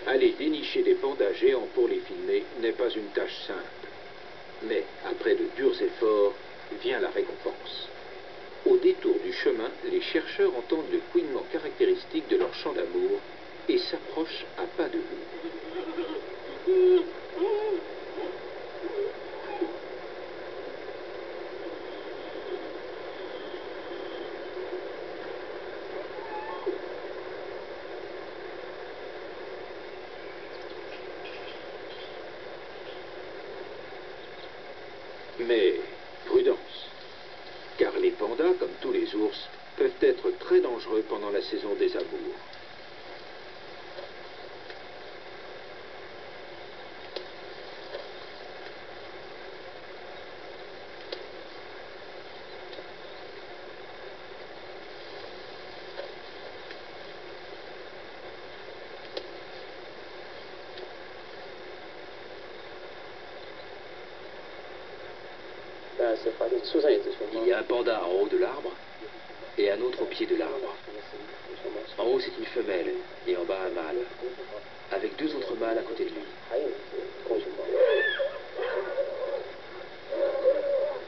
Aller dénicher des pandas géants pour les filmer n'est pas une tâche simple. Mais après de durs efforts, vient la récompense. Au détour du chemin, les chercheurs entendent le couinement caractéristique de leur chant d'amour et s'approchent à pas de loup. Mais prudence, car les pandas, comme tous les ours, peuvent être très dangereux pendant la saison des amours. Il y a un panda en haut de l'arbre et un autre au pied de l'arbre. En haut, c'est une femelle et en bas un mâle, avec deux autres mâles à côté de lui.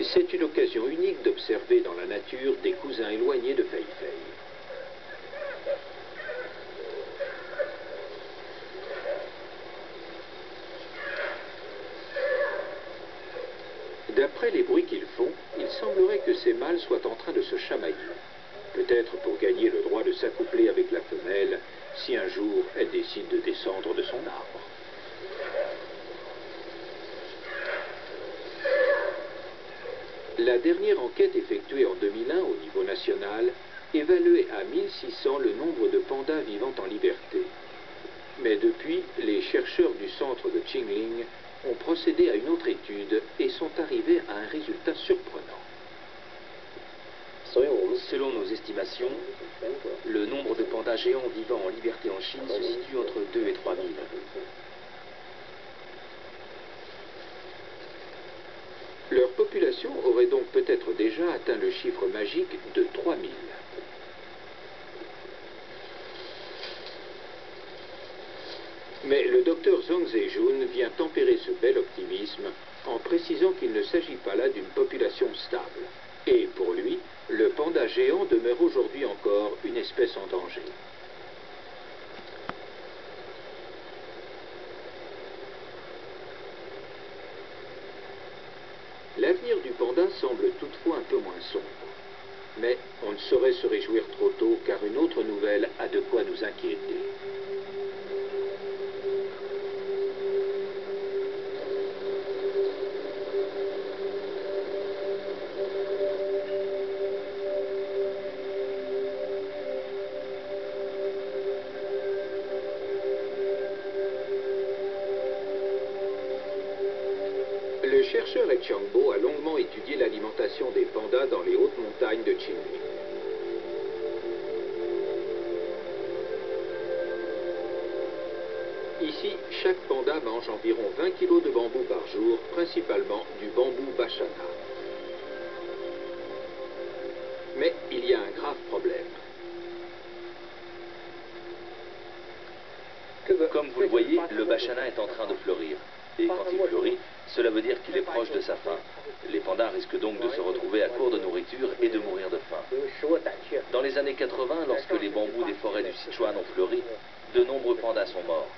C'est une occasion unique d'observer dans la nature des cousins éloignés de Fei Fei. D'après les bruits qu'ils font, il semblerait que ces mâles soient en train de se chamailler. Peut-être pour gagner le droit de s'accoupler avec la femelle, si un jour elle décide de descendre de son arbre. La dernière enquête effectuée en 2001 au niveau national évaluait à 1600 le nombre de pandas vivant en liberté. Mais depuis, les chercheurs du centre de Qingling ont procédé à une autre étude et sont arrivés à un résultat surprenant. Selon nos estimations, le nombre de pandas géants vivant en liberté en Chine se situe entre 2 et 3 000. Leur population aurait donc peut-être déjà atteint le chiffre magique de 3 000. Mais le docteur Zhang Zhejun vient tempérer ce bel optimisme en précisant qu'il ne s'agit pas là d'une population stable. Et pour lui, le panda géant demeure aujourd'hui encore une espèce en danger. L'avenir du panda semble toutefois un peu moins sombre. Mais on ne saurait se réjouir trop tôt car une autre nouvelle a de quoi nous inquiéter. Le chercheur He Qiangbo a longuement étudié l'alimentation des pandas dans les hautes montagnes de Qingling. Ici, chaque panda mange environ 20 kg de bambou par jour, principalement du bambou bachana. Mais il y a un grave problème. Comme vous le voyez, le bachana est en train de fleurir. Et quand il fleurit, cela veut dire qu'il est proche de sa fin. Les pandas risquent donc de se retrouver à court de nourriture et de mourir de faim. Dans les années 80, lorsque les bambous des forêts du Sichuan ont fleuri, de nombreux pandas sont morts.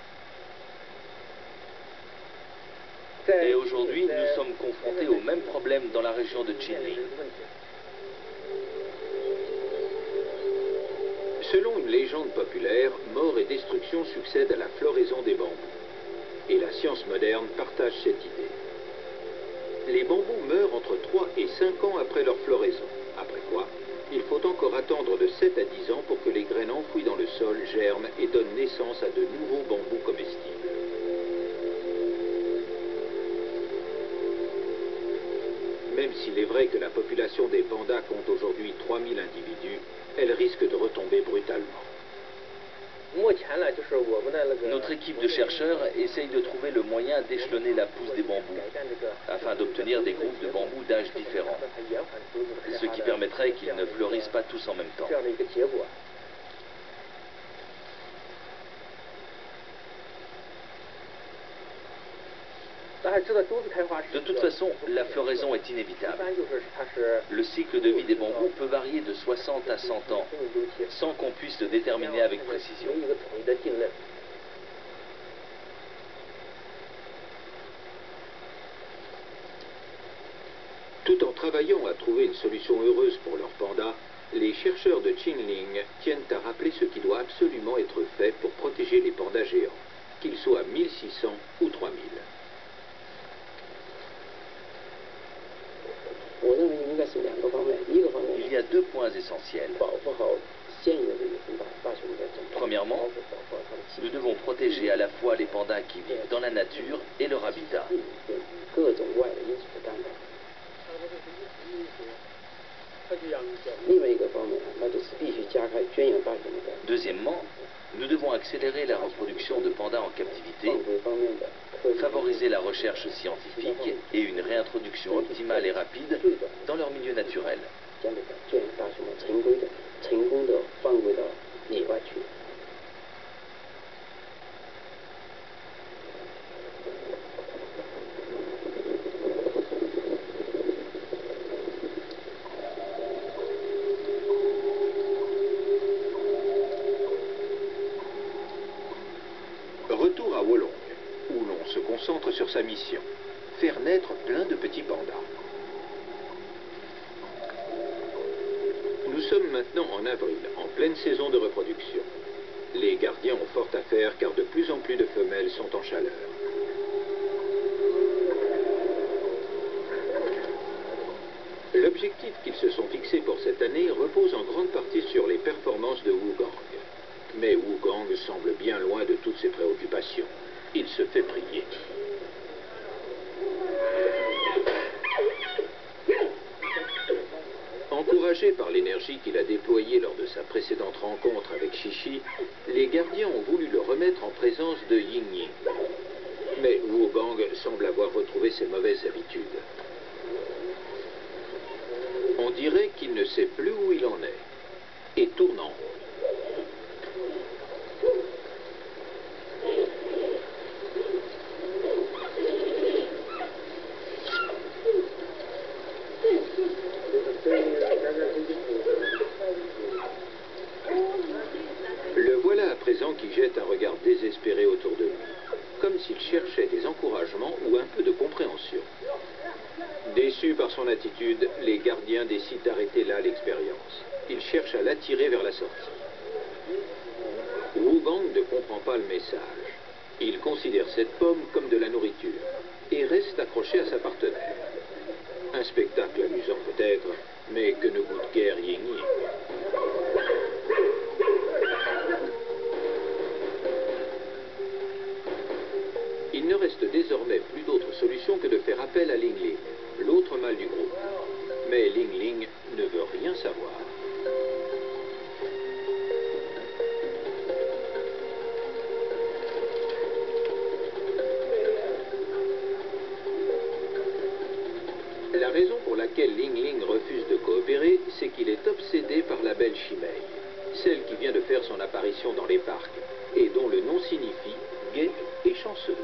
Et aujourd'hui, nous sommes confrontés au même problème dans la région de Qingling. Selon une légende populaire, mort et destruction succèdent à la floraison des bambous. Et la science moderne partage cette idée. Les bambous meurent entre 3 et 5 ans après leur floraison, après quoi il faut encore attendre de 7 à 10 ans pour que les graines enfouies dans le sol germent et donnent naissance à de nouveaux bambous comestibles. Même s'il est vrai que la population des pandas compte aujourd'hui 3000 individus, elle risque de retomber brutalement. Notre équipe de chercheurs essaye de trouver le moyen d'échelonner la pousse des bambous, afin d'obtenir des groupes de bambous d'âge différents, ce qui permettrait qu'ils ne fleurissent pas tous en même temps. De toute façon, la floraison est inévitable. Le cycle de vie des bambous peut varier de 60 à 100 ans, sans qu'on puisse le déterminer avec précision. Tout en travaillant à trouver une solution heureuse pour leurs pandas, les chercheurs de Qinling tiennent à rappeler ce qui doit absolument être fait pour protéger les pandas géants, qu'ils soient 1600 ou 3000. Il y a deux points essentiels. Premièrement, nous devons protéger à la fois les pandas qui vivent dans la nature et leur habitat. Deuxièmement, nous devons accélérer la reproduction de pandas en captivité, favoriser la recherche scientifique et une réintroduction optimale et rapide dans leur milieu naturel. Retour à Wolong, où l'on se concentre sur sa mission, faire naître plein de petits pandas. Nous sommes maintenant en avril, en pleine saison de reproduction. Les gardiens ont fort à faire car de plus en plus de femelles sont en chaleur. L'objectif qu'ils se sont fixés pour cette année repose en grande partie sur les performances de Wu Gang. Mais Wu Gang semble bien loin de toutes ses préoccupations. Il se fait prier. Encouragés par l'énergie qu'il a déployée lors de sa précédente rencontre avec Shishi, les gardiens ont voulu le remettre en présence de Ying Ying. Mais Wu Gang semble avoir retrouvé ses mauvaises habitudes. On dirait qu'il ne sait plus où il en est, et tourne en rond. Le voilà à présent qui jette un regard désespéré autour de lui, comme s'il cherchait des encouragements ou un peu de compréhension. Déçus par son attitude, les gardiens décident d'arrêter là l'expérience. Ils cherchent à l'attirer vers la sortie. Wu Gang ne comprend pas le message. Il considère cette pomme comme de la nourriture et reste accroché à sa partenaire. Un spectacle amusant peut-être, mais que ne goûte guère Ying Ying. Il ne reste désormais plus d'autre solution que de faire appel à Ling Ling, l'autre mâle du groupe. Mais Ling Ling ne veut rien savoir. La raison pour laquelle Ling Ling refuse de coopérer, c'est qu'il est obsédé par la belle Shimei, celle qui vient de faire son apparition dans les parcs, et dont le nom signifie gaie et chanceuse.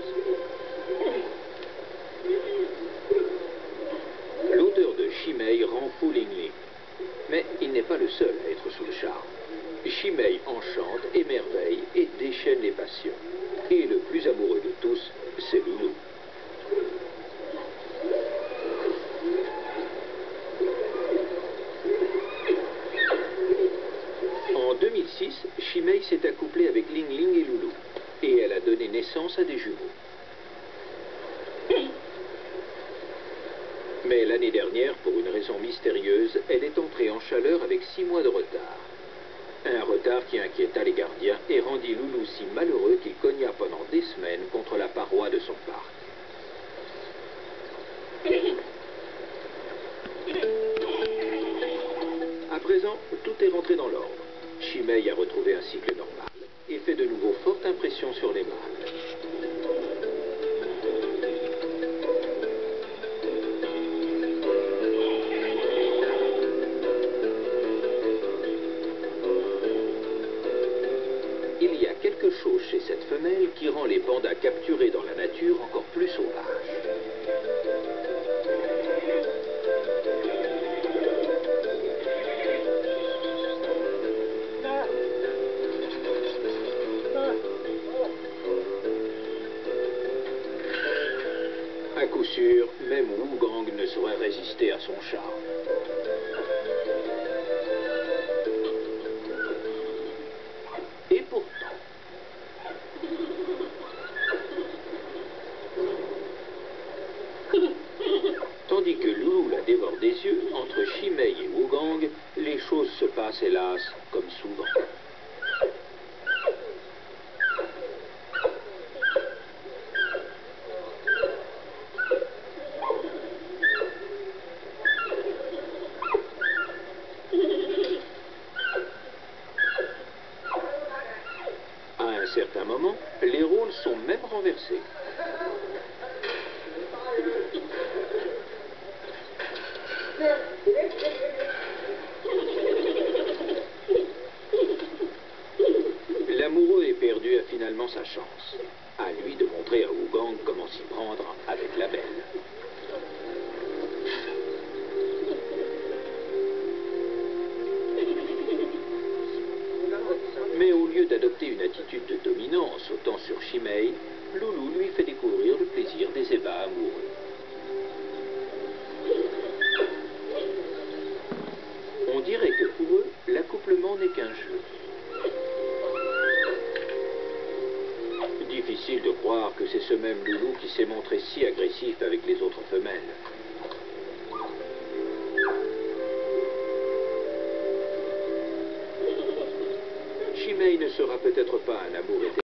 L'odeur de Shimei rend fou Ling Ling, mais il n'est pas le seul à être sous le charme. Shimei enchante, émerveille et déchaîne les passions. Et le plus amoureux de tous, c'est Loulou. En 2006, Shimei s'est accouplée avec Ling Ling et Loulou, et elle a donné naissance à des jumeaux. Mais l'année dernière, pour une raison mystérieuse, elle est entrée en chaleur avec 6 mois de retard. Un retard qui inquiéta les gardiens et rendit Loulou si malheureux qu'il cogna pendant des semaines contre la paroi de son parc. À présent, tout est rentré dans l'ordre. Shimei a retrouvé un cycle normal et fait de nouveau forte impression sur les mâles. Il y a quelques quelque chose chez cette femelle qui rend les pandas capturés dans la nature encore plus sauvages. À coup sûr, même Wu Gang ne saurait résister à son charme. Et pourtant... Tandis que Loulou la dévore des yeux, entre Chimay et Wu Gang, les choses se passent hélas comme souvent. À un certain moment, les rôles sont même renversés. L'amoureux éperdu a finalement sa chance. À lui de montrer à Wu Gang comment s'y prendre avec la belle. Mais au lieu d'adopter une attitude de dominance sautant sur Chimay, Loulou lui fait découvrir le plaisir des ébats amoureux. On dirait que pour eux, l'accouplement n'est qu'un jeu. Difficile de croire que c'est ce même Loulou qui s'est montré si agressif avec les autres femelles. Chimay ne sera peut-être pas un amour éternel.